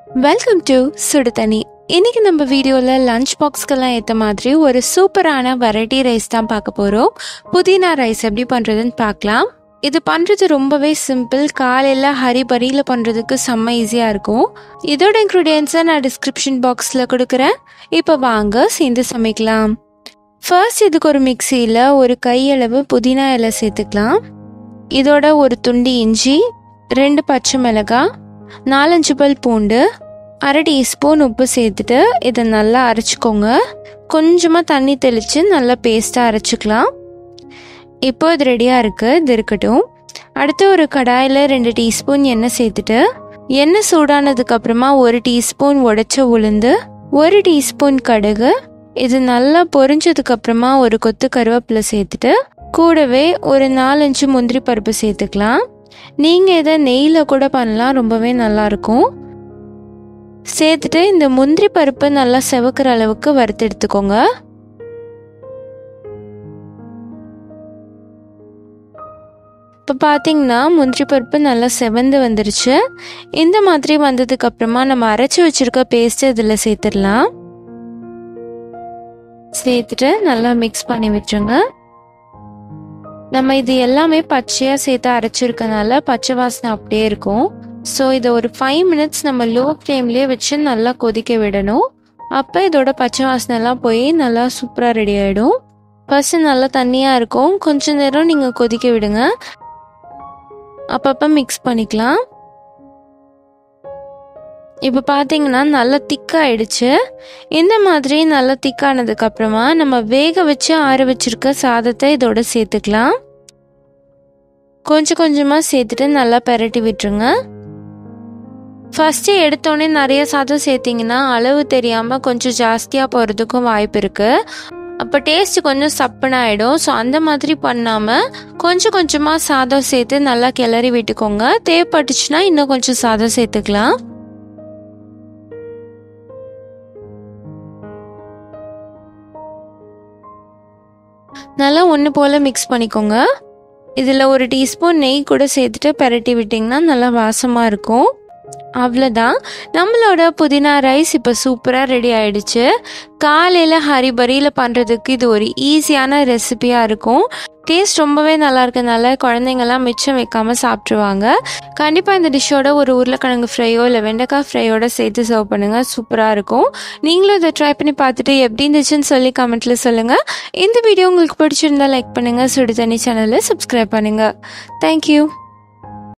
Welcome to சுடு தண்ணி. இன்னைக்கு நம்ம வீடியோவில் லஞ்ச் பாக்ஸ்க்கெல்லாம் ஏற்ற மாதிரி ஒரு சூப்பரான வெரைட்டி ரைஸ் தான் பார்க்க போகிறோம். புதினா ரைஸ் எப்படி பண்ணுறதுன்னு பார்க்கலாம். இது பண்ணுறது ரொம்பவே சிம்பிள். காலையில் ஹரிபரியில் பண்ணுறதுக்கு செம்ம ஈஸியாக இருக்கும். இதோட இன்க்ரீடியன்ஸை நான் டிஸ்கிரிப்ஷன் பாக்ஸில் கொடுக்குறேன். இப்போ வாங்க சேர்ந்து சமைக்கலாம். ஃபர்ஸ்ட் இதுக்கு ஒரு மிக்சியில் ஒரு கையளவு புதினா இலை சேர்த்துக்கலாம். இதோட ஒரு துண்டு இஞ்சி, 2 பச்சை மிளகாய், 4-5 பல் பூண்டு, 1/2 டீஸ்பூன் உப்பு சேர்த்துட்டு இதை நல்லா அரைச்சிக்கோங்க. கொஞ்சமாக தண்ணி தெளித்து நல்லா பேஸ்ட்டாக அரைச்சிக்கலாம். இப்போ இது ரெடியாக இருக்குது, இது இருக்கட்டும். அடுத்து ஒரு கடாயில் 2 டீஸ்பூன் எண்ணெய் சேர்த்துட்டு எண்ணெய் சூடானதுக்கப்புறமா 1 டீஸ்பூன் உடைச்ச உளுந்து, 1 டீஸ்பூன் கடுகு, இது நல்லா பொரிஞ்சதுக்கப்புறமா ஒரு கொத்து கருவேப்பிலை சேர்த்துட்டு கூடவே ஒரு 4-5 முந்திரி பருப்பு சேர்த்துக்கலாம். நீங்கள் இதை நெய்யில் கூட பண்ணலாம், ரொம்பவே நல்லாயிருக்கும். சேர்த்துட்டு இந்த முந்திரி பருப்பு நல்லா செவக்கிற அளவுக்கு வறுத்து எடுத்துக்கோங்க. இப்போ பார்த்தீங்கன்னா முந்திரி பருப்பு நல்லா செவந்து வந்துருச்சு. இந்த மாதிரி வந்ததுக்கு அப்புறமா நம்ம அரைச்சி வச்சிருக்க பேஸ்ட் இதில் சேர்த்துடலாம். சேர்த்துட்டு நல்லா மிக்ஸ் பண்ணி விட்டுருங்க. நம்ம இது எல்லாமே பச்சையாக சேர்த்து அரைச்சிருக்கனால பச்சை வாசனை அப்படியே இருக்கும். ஸோ இதை ஒரு 5 மினிட்ஸ் நம்ம லோ ஃப்ளேம்லேயே வச்சு நல்லா கொதிக்க விடணும். அப்போ இதோட பச்சை வாசனைலாம் போய் நல்லா சூப்பராக ரெடி ஆகிடும். ஃபஸ்ட்டு நல்லா தண்ணியாக இருக்கும், கொஞ்ச நேரம் நீங்கள் கொதிக்க விடுங்க. அப்பப்போ மிக்ஸ் பண்ணிக்கலாம். இப்போ பார்த்தீங்கன்னா நல்லா திக்காயிடுச்சு. இந்த மாதிரி நல்லா திக்கானதுக்கப்புறமா நம்ம வேக வச்சு ஆற வச்சிருக்க சாதத்தை இதோட சேர்த்துக்கலாம். கொஞ்சம் கொஞ்சமாக சேர்த்துட்டு நல்லா பெரட்டி விட்டுருங்க. ஃபஸ்ட்டு எடுத்தோடனே நிறைய சாதம் சேர்த்திங்கன்னா அளவு தெரியாமல் கொஞ்சம் ஜாஸ்தியாக போகிறதுக்கும் வாய்ப்பு இருக்குது. அப்போ டேஸ்ட்டு கொஞ்சம் சப்புன்னு ஆகிடும். ஸோ அந்த மாதிரி பண்ணாமல் கொஞ்சம் கொஞ்சமாக சாதம் சேர்த்து நல்லா கிளறி விட்டுக்கோங்க. தேவைப்பட்டுச்சுன்னா இன்னும் கொஞ்சம் சாதம் சேர்த்துக்கலாம். நல்லா ஒன்று போல் மிக்ஸ் பண்ணிக்கோங்க. இதில் 1 டீஸ்பூன் நெய் கூட சேர்த்துட்டு பெரட்டி விட்டிங்கன்னா நல்லா வாசமாக இருக்கும். அவ்வளோதான், நம்மளோட புதினா ரைஸ் இப்போ சூப்பராக ரெடி ஆகிடுச்சு. காலையில் ஹரிபரியில் பண்ணுறதுக்கு இது ஒரு ஈஸியான ரெசிபியாக இருக்கும். டேஸ்ட் ரொம்பவே நல்லா இருக்கனால குழந்தைங்கள்லாம் மிச்சம் வைக்காமல் சாப்பிட்ருவாங்க. கண்டிப்பாக இந்த டிஷ்ஷோட ஒரு உருளைக்கிழங்கு ஃப்ரையோ இல்லை வெண்டைக்காய் ஃப்ரையோட சேர்த்து சர்வ் பண்ணுங்கள், சூப்பராக இருக்கும். நீங்களும் இதை ட்ரை பண்ணி பார்த்துட்டு எப்படி இருந்துச்சுன்னு சொல்லி கமெண்ட்டில் சொல்லுங்கள். இந்த வீடியோ உங்களுக்கு பிடிச்சிருந்தா லைக் பண்ணுங்கள், சுடு தண்ணி சேனலை சப்ஸ்கிரைப் பண்ணுங்கள். தேங்க்யூ.